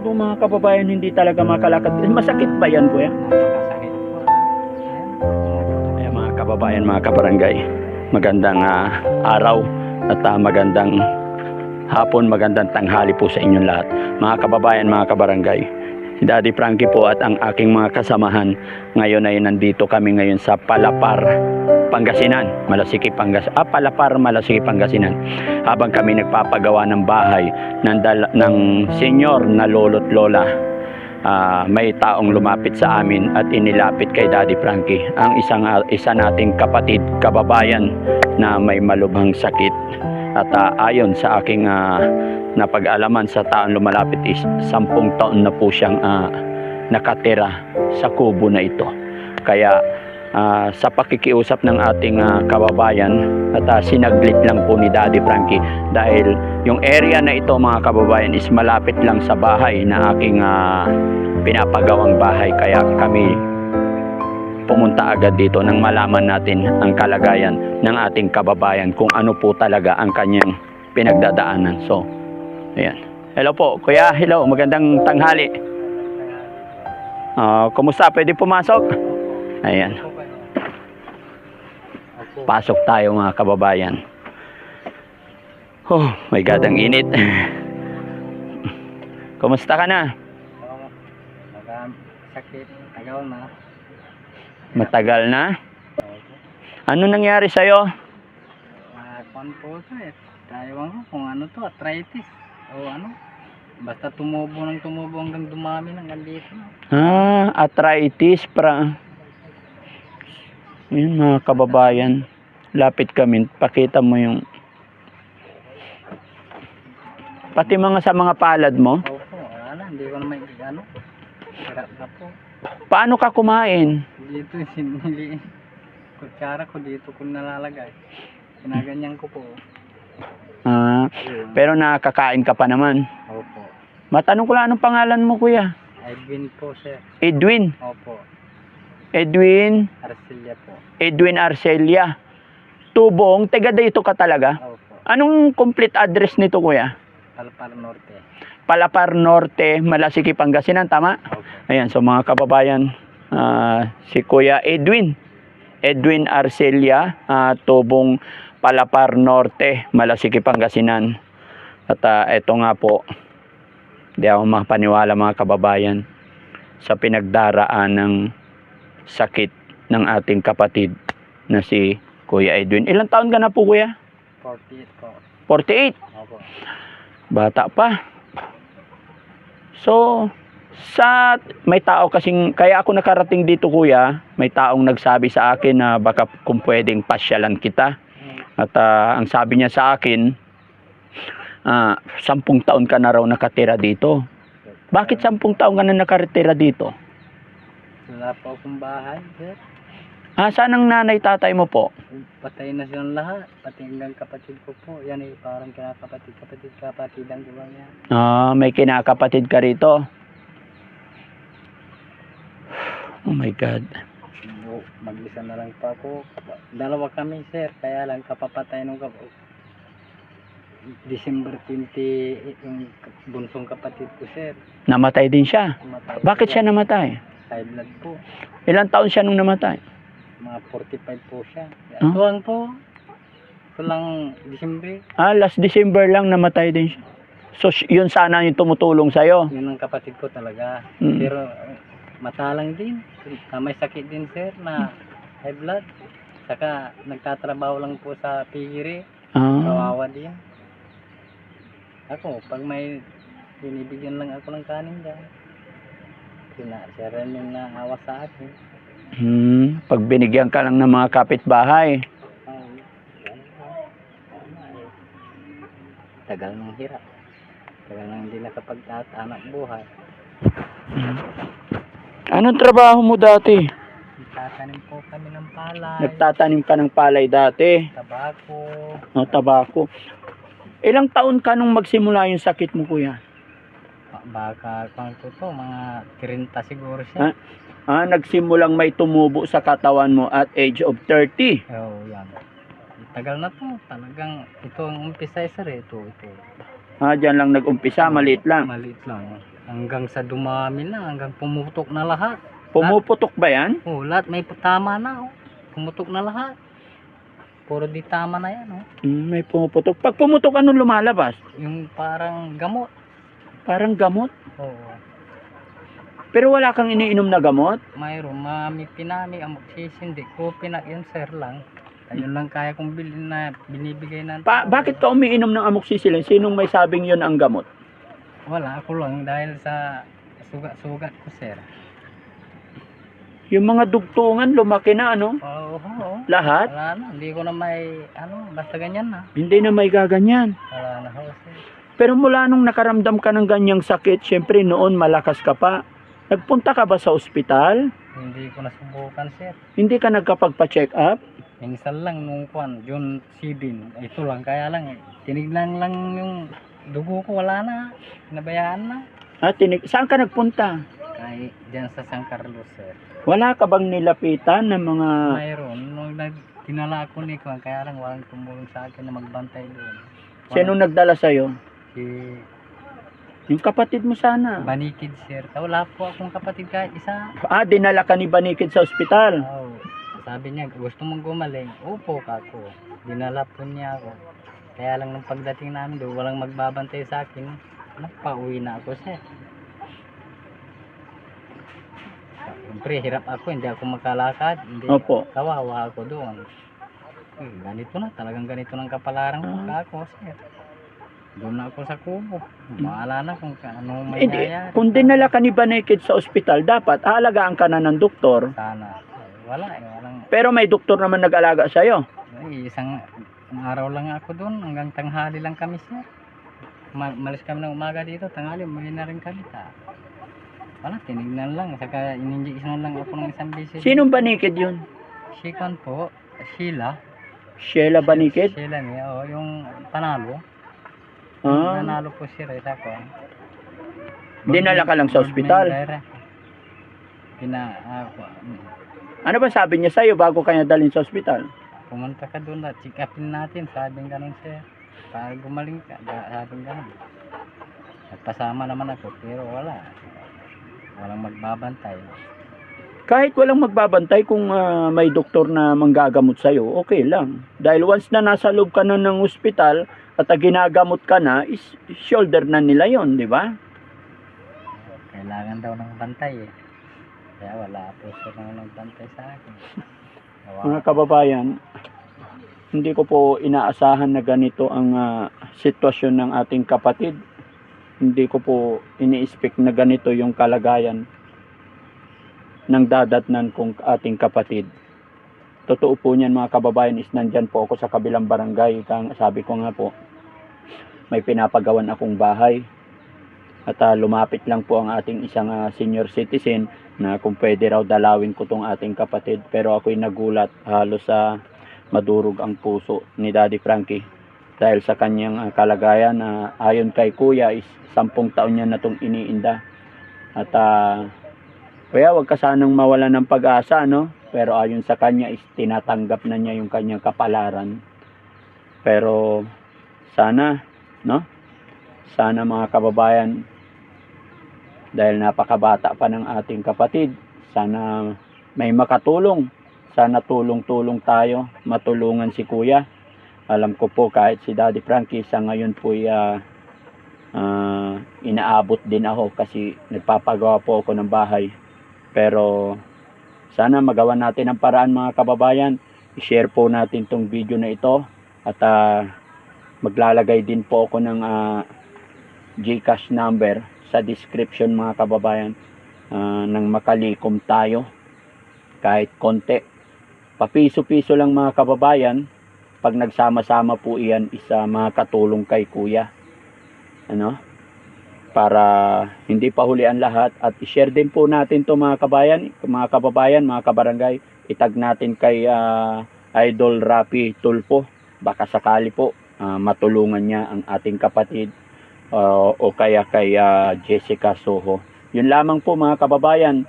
katulad ng mga kababayan hindi talaga makalakad. Masakit ba yan, kuya? Napakasakit po. Ayan, mga kababayan, mga kabarangay, magandang araw at magandang hapon, magandang tanghali po sa inyong lahat. Mga kababayan, mga kabarangay, si Daddy Frankie po at ang aking mga kasamahan ngayon ay nandito kami ngayon sa Palapar, Pangasinan, Malasiki, Palapar, Malasiki, Pangasinan. Habang kami nagpapagawa ng bahay ng senior na lolo't lola, may taong lumapit sa amin at inilapit kay Daddy Frankie ang isa nating kapatid, kababayan na may malubhang sakit. At ayon sa aking napag-alaman sa taong lumalapit is 10 taon na po siyang nakatira sa kubo na ito. Kaya sa pakikiusap ng ating kababayan at sinaglit lang po ni Daddy Frankie dahil yung area na ito, mga kababayan, is malapit lang sa bahay na aking pinapagawang bahay. Kaya kami pumunta agad dito nang malaman natin ang kalagayan ng ating kababayan kung ano po talaga ang kanyang pinagdadaanan. So, ayan. Hello po, kuya. Hello, magandang tanghali. Kumusta? Pwede pumasok? Ayan. Pasok tayo, mga kababayan. Oh, my God, ang init. Kumusta ka na? Sakit. Tagal na. Matagal na? Ano nangyari sa'yo? Kung po sir. Ewan ko kung ano to, arthritis. O ano. Basta tumubo hanggang dumami hanggang dito. Arthritis Yun, mga kababayan, lapit kami, pakita mo yung pati sa mga palad mo. Opo, hindi ko na may ano. Hirap na po. Paano ka kumain? Dito, hindi. Kutsara ko dito kung nalalagay. Ginaganyan ko po. Pero nakakain ka pa naman. Opo. Matanong ko lang, anong pangalan mo, kuya? Edwin po, sir. Edwin. Opo. Edwin Arcelia po. Edwin Arcelia. Tubong, taga dito ka talaga? Opo. Anong complete address nito, kuya? Palapar Norte. Palapar Norte, Malasiki, Pangasinan, tama? Opo. Ayan, so mga kababayan, si Kuya Edwin Arcelia, Tubong, Palapar Norte, Malasiki, Pangasinan. At ito nga po, di ako makapaniwala, mga kababayan, sa pinagdaraan ng sakit ng ating kapatid na si Kuya Edwin. Ilang taon ka na po, kuya? 48 po. 48? Opo. Bata pa. So, may tao kasing, kaya ako nakarating dito, kuya, may taong nagsabi sa akin na baka kung pwedeng pasyalan kita. At ang sabi niya sa akin, 10 taon ka na raw nakatira dito. Bakit 10 taon ka na nakatira dito? Wala po akong bahay, sir. Saan ang nanay, tatay mo po? Patay na silang lahat. Pati hanggang kapatid ko po. Yan ay parang kapatidan ko lang yan. May kinakapatid ka rito. Oh my God. Mag-isa na lang pa ako. Dalawa kami, sir. Kaya lang kapapatay nung December 20, yung bunsong kapatid ko, sir. Namatay din siya. Namatay. Bakit siya namatay? High blood po. Ilang taon siya nung namatay? Mga 45 po siya. Huh? Tuwang po. Ito lang December. Last December lang namatay din siya. So, yun sana yung tumutulong sa'yo. Yun ang kapatid ko talaga. Mm. Pero matalang din. May sakit din, sir, na high blood. Saka nagtatrabaho lang po sa pigiri. Kawawa din. Ako, pag may binibigyan lang ako ng kanin dyan, siya rin yung naawa sa akin. Pag binigyan ka lang ng mga kapitbahay. Tagal ng hirap. Tagal nang hindi nakapag-anak buhay. Anong trabaho mo dati? Nagtatanim po kami ng palay. Nagtatanim ka ng palay dati. Tabako. Tabako. Ilang taon ka nung magsimula yung sakit mo, kuya? Baka kung to, mga 30 siguro siya. Nagsimulang may tumubo sa katawan mo at age of 30. Oo, yan. Tagal na to. Talagang ito ang umpisa, sir. Ito. Diyan lang nag-umpisa, maliit lang. Maliit lang. hanggang sa dumami na, hanggang pumutok na lahat. Pumuputok ba yan? Oh, lahat may tama na, oh. Pumutok na lahat. Puro di tama na yan, oh. May pumuputok. Pag pumutok, anong lumalabas? Yung parang gamot. Parang gamot. Oo. Pero wala kang iniinom na gamot? Mayroon, mami pinami, amoxicillin, di ko pinak yun, sir lang. Ayun lang kaya kong bilhin na binibigay ng Bakit ka umiinom ng amoxicillin? Sinong may sabing yun ang gamot? Wala, ako lang dahil sa sugat-sugat ko, sir. Yung mga dugtungan, lumaki na, ano? Oo. Lahat? Wala na, hindi ko na may, basta ganyan na. Hindi na may gaganyan. Wala na ho, sir. Pero mula nung nakaramdam ka ng ganyang sakit, syempre noon malakas ka pa. Nagpunta ka ba sa ospital? Hindi ko nasubukan, sir. Hindi ka nagkapagpa-check up? Minsan lang nung June 7, ito lang, kaya lang tinignan lang yung dugo ko, wala na, pinabayaan na. Saan ka nagpunta? Kahit dyan sa San Carlos, sir. Wala ka bang nilapitan ng mga... Mayroon, nung dinala ko ni Kwan, kaya lang walang tumulong sa akin na magbantay doon. Sino nagdala sa'yo? Si Yung kapatid mo sana. Banikid, sir. Wala po akong kapatid kahit isa. Dinala ka ni Banikid sa ospital. Oh, sabi niya, gusto mong gumaling? Upo ka ko. Dinala po niya ako. Kaya lang nung pagdating namin doon, walang magbabantay sa akin. Nagpa-uwi na ako, sir. Siyempre, hirap ako. Hindi ako makalakad. Hindi. Opo. Kawawa ako doon. Ganito na. Talagang ganito ng kapalaran ko ako, sir. Doon na ako sa kubo. Maala na kung ano mangyayari. Kung dinala ka ni Banikid sa ospital, dapat aalagaan ka na ng doktor. Sana. Wala walang. Pero may doktor naman nag-alaga sa'yo. Isang araw lang ako doon. Hanggang tanghali lang kami, sir. Malis kami ng umaga dito. Tanghali, umaga na rin kami. Wala, tinignan lang. Saka ininjection lang ako ng isang bisis. Sinong Banikid yun? Shikon po. Sheila. Sheila Banikid? Sheila niya. O, yung panalo. Nanalo po siya rin ako. Dinala ka lang sa ospital? Ano ba sabi niya sa'yo bago kanya dalhin sa ospital? Pumunta ka doon na, check upin natin, sabing ganun siya. Para gumaling ka, sabing ganun. Nagpasama naman ako, pero wala. Walang magbabantay. Kahit walang magbabantay kung may doktor na manggagamot sa'yo, okay lang. Dahil once na nasa loob ka na ng ospital at ginagamot ka na, shoulder na nila yon, di ba? Kailangan daw ng bantay eh. Kaya wala po siya ng bantay sa akin. Mga kababayan, hindi ko po inaasahan na ganito ang sitwasyon ng ating kapatid. Hindi ko po ini-expect na ganito yung kalagayan ng dadatnan kong ating kapatid. Totoo po niyan mga kababayan, is nandyan po ako sa kabilang barangay. Sabi ko nga po, may pinapagawan akong bahay. At lumapit lang po ang ating isang senior citizen na kung pwede raw dalawin ko tong ating kapatid. Pero ako'y nagulat, halos madurog ang puso ni Daddy Frankie. Dahil sa kanyang kalagayan na ayon kay Kuya is 10 taon niya na itong iniinda. At kaya wag ka sanang mawala ng pag-asa, no? Pero ayon sa kanya is tinatanggap na niya yung kanyang kapalaran. Pero sana, no? Sana mga kababayan, dahil napakabata pa ng ating kapatid, sana may makatulong. Sana tulong-tulong tayo, matulungan si Kuya. Alam ko po kahit si Daddy Frankie sa ngayon po inaabot din ako kasi nagpapagawa po ako ng bahay. Pero sana magawa natin ang paraan mga kababayan. I-share po natin tong video na ito at maglalagay din po ako ng GCash number sa description mga kababayan nang makalikom tayo kahit konti. Papiso-piso lang mga kababayan. Pag nagsama-sama po iyan isa makatulong kay Kuya. Ano? Para hindi pa huli ang lahat at i-share din po natin to mga kababayan, mga kabarangay. Itag natin kay Idol Rapi Tulfo. Baka sakali po matulungan niya ang ating kapatid o kaya kay Jessica Soho. Yun lamang po mga kababayan.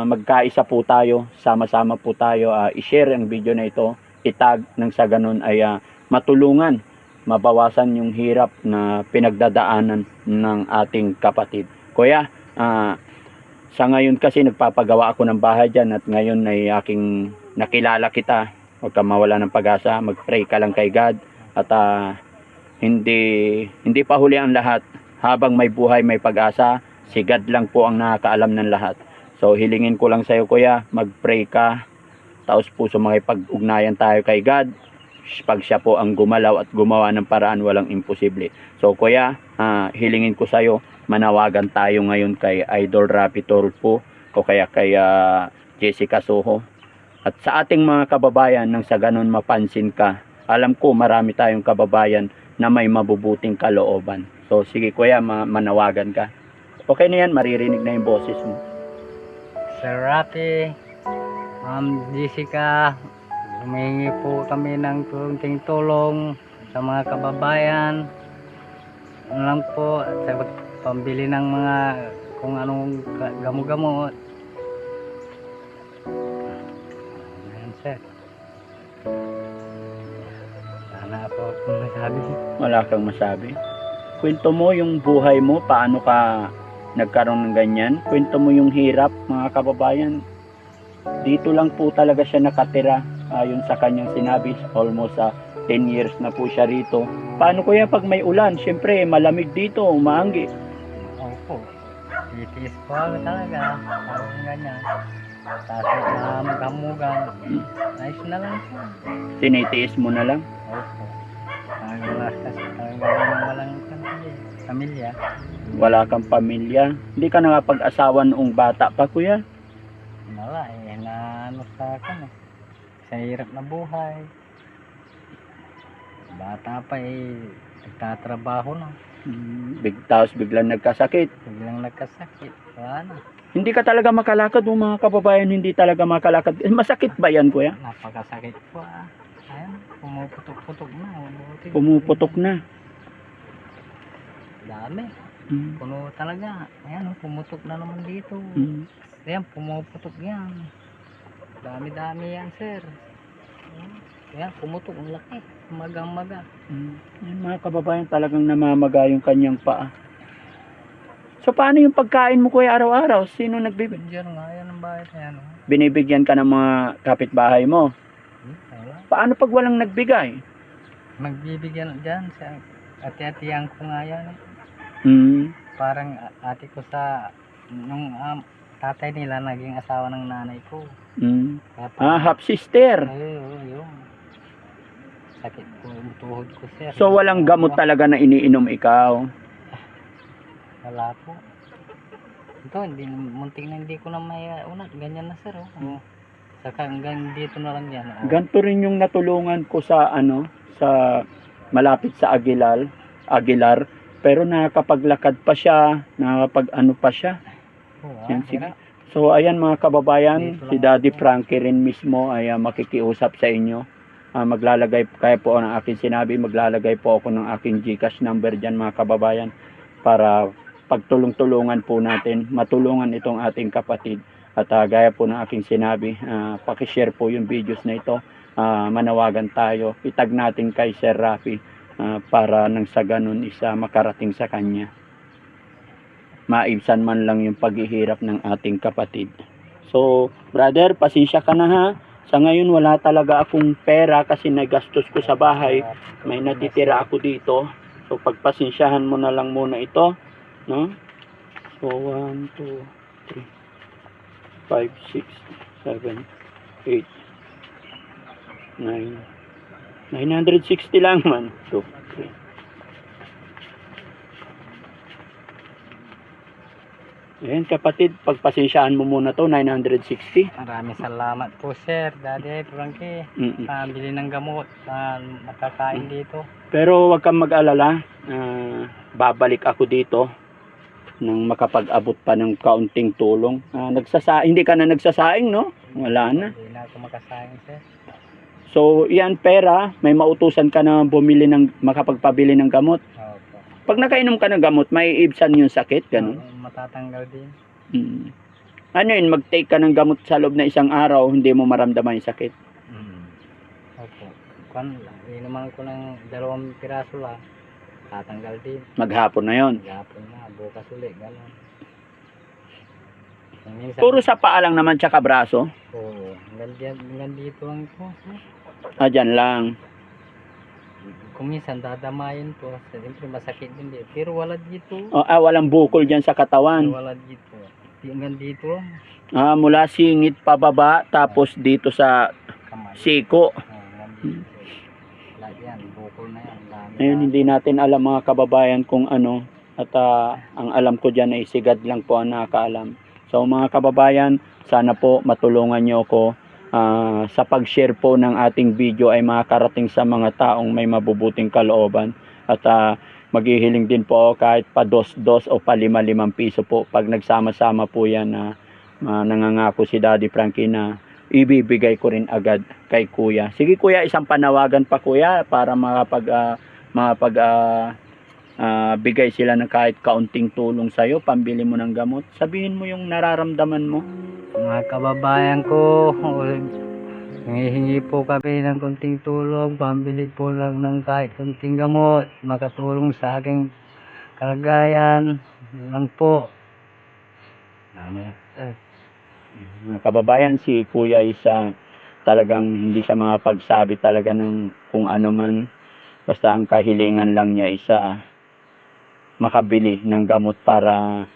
Magkaisa po tayo, sama-sama po tayo, i-share ang video na ito, itag nang sa ganun ay matulungan, mabawasan yung hirap na pinagdadaanan ng ating kapatid. Kuya, sa ngayon kasi nagpapagawa ako ng bahay dyan at ngayon ay aking nakilala kita. Huwag kang mawala ng pag-asa, mag-pray ka lang kay God at hindi pa huli ang lahat. Habang may buhay, may pag-asa, si God lang po ang nakakaalam ng lahat. So hilingin ko lang sa iyo kuya, mag-pray ka, taos puso makipag-ugnayan tayo kay God. Pag siya po ang gumalaw at gumawa ng paraan, walang imposible. So kuya, hilingin ko sa iyo, manawagan tayo ngayon kay Idol Rapi Tulfo o kaya kay Jessica Soho. At sa ating mga kababayan, nang sa ganun mapansin ka, alam ko marami tayong kababayan na may mabubuting kalooban. So sige kuya, manawagan ka. Okay na yan, maririnig na yung boses mo. Sir Rafi, Ma'am Jessica, humingi po kami ng kunting tulong sa mga kababayan. Ano lang po, sa pambili ng mga kung anong gamot-gamot. Ayan, sir. Sana po akong masabi. Wala kang masabi. Kwento mo yung buhay mo, paano ka nagkaroon ng ganyan. Kwento mo yung hirap, mga kababayan. Dito lang po talaga siya nakatira. Ayon sa kanyang sinabi, almost 10 years na po siya rito. Paano kuya pag may ulan? Siyempre, malamig dito, maanggi. Opo. Titiis po ako talaga. Parang ganyan. Tapos maghamugan. Ayos na lang po. Tinitiis mo na lang. Opo. Talagang walang pamilya. Wala kang pamilya. Hindi ka nakapag-asawa noong bata pa kuya. Wala eh. Naano sa akin eh. Sa hirap na buhay. Bata pa eh. Nagtatrabaho na. Tapos biglang nagkasakit. Biglang nagkasakit. Wala na. Hindi ka talaga makalakad o mga kababayan, hindi talaga makalakad. Masakit ba yan kuya? Napakasakit po ah. Ayan. Pumuputok-putok na. Pumuputok na. Dami. Puno talaga. Ayan, pumutok na naman dito. Ayan, pumuputok yan. Dami-dami yan, sir. Ayan, pumutok. Ang laki. Magang-maga. Yan, mga kababayan, talagang namamaga yung kanyang paa. So, paano yung pagkain mo kuya araw-araw? Sino nagbibigay? Diyan nga, yan ang bahay na yan. Binibigyan ka ng mga kapitbahay mo. Wala. Paano pag walang nagbigay? Magbibigyan dyan sa ati-atiyan ko nga yan. Parang ate ko sa nung tatay nila naging asawa ng nanay ko. Kaya Half sister. yun. Sakit ko yung tuhod ko, sir. So, walang gamot talaga na iniinom ikaw. Wala po. Ito, munting na hindi ko na may unat. Ganyan na, sir. Saka hanggang dito na lang yan. Ganito rin yung natulungan ko sa sa malapit sa Aguilar, pero nakakapaglakad pa siya, nakakapag pa siya. Yan, sige. So ayan mga kababayan, si Daddy Frankie rin mismo ay makikiusap sa inyo. Maglalagay kaya po ng aking sinabi, maglalagay po ako ng aking GCash number diyan mga kababayan para pagtulong-tulungan po natin, matulungan itong ating kapatid. At gaya po ng aking sinabi, paki-share po yung videos na ito. Manawagan tayo, itag natin kay Sir Rafi para nang sa ganun isa makarating sa kanya. Maibsan man lang yung paghihirap ng ating kapatid. So, brother, pasensya ka na ha. Sa ngayon wala talaga akong pera kasi nagastos ko sa bahay. May natitira ako dito. So, pagpasensyahan mo na lang muna ito. No? So, 1, 2, 3, 5, 6, 7, 8, 9, 960 lang man. 2, 3. Ayan kapatid, pagpasensyaan mo muna to, 960. Maraming salamat po, sir. Daddy Frankie. Bili ng gamot na makakain dito. Pero wag kang mag-alala. Babalik ako dito nang makapag-abot pa ng kaunting tulong. Hindi ka na nagsasaing, no? Wala na. Hindi na ako makasaing, sir. So, yan pera, may mautusan ka na bumili makapagpabili ng gamot. Opo. Pag nakainom ka ng gamot, may ibsan yung sakit, ganun. Matatanggal din. Ano yun, mag-take ka ng gamot sa loob na isang araw, hindi mo maramdaman yung sakit. Opo. Inuman ko ng 2 piraso lang, tatanggal din. Maghapon na yon. Gapon na, bukas ulit, gano'n. Minsan, Puro sa paa lang naman tsaka braso. Oo, hanggang dito lang po. Sir. Dyan lang. Kung minsan dadamayin po, siyempre masakit din dito. Pero wala dito. Walang bukol dyan sa katawan. Wala dito. Hanggang dito lang. Mula singit pababa, tapos dito sa Kamay. siko. Hanggang dito. Lahat yan, bukol na yan. Dami Ngayon, hindi natin alam mga kababayan kung ano. At ang alam ko dyan ay sigad lang po ang nakakaalam. So mga kababayan, sana po matulungan nyo ako sa pag-share po ng ating video ay makarating sa mga taong may mabubuting kalooban. At maghihiling din po ako kahit pa 2 o pa 5 piso po. Pag nagsama-sama po yan na nangangako si Daddy Frankie na ibibigay ko rin agad kay Kuya. Sige Kuya, isang panawagan pa Kuya para bigay sila ng kahit kaunting tulong sa'yo, pambili mo ng gamot. Sabihin mo yung nararamdaman mo. Mga kababayan ko, hingi po kami ng konting tulong, pambili po lang ng kahit konting gamot, makatulong sa aking kalagayan lang po. Mga kababayan, si Kuya isa talagang hindi siya makapagsabi talaga ng kung ano man. Basta ang kahilingan lang niya isa makabili ng gamot para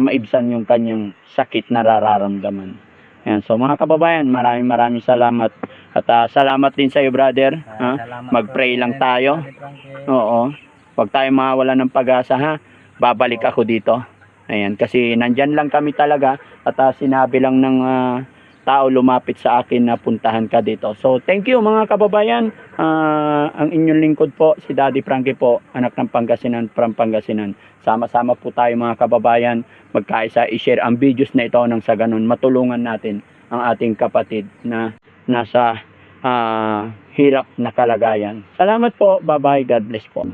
maibsan yung kanyang sakit na nararamdaman. Ayan, so mga kababayan, maraming salamat. At salamat din sa iyo, brother. Salamat Mag-pray po, lang Sir tayo. Daddy Frankie. Oo. Huwag tayo mawala ng pag-asa ha. Babalik ako dito. Ayan, kasi nandyan lang kami talaga at sinabi lang ng tao lumapit sa akin na puntahan ka dito. So, thank you mga kababayan. Ang inyong lingkod po, si Daddy Frankie po, anak ng Pangasinan, from Pangasinan. Sama-sama po tayo mga kababayan, magkaisa, i-share ang videos na ito nang sa ganun matulungan natin ang ating kapatid na nasa hirap na kalagayan. Salamat po. Bye-bye. God bless po.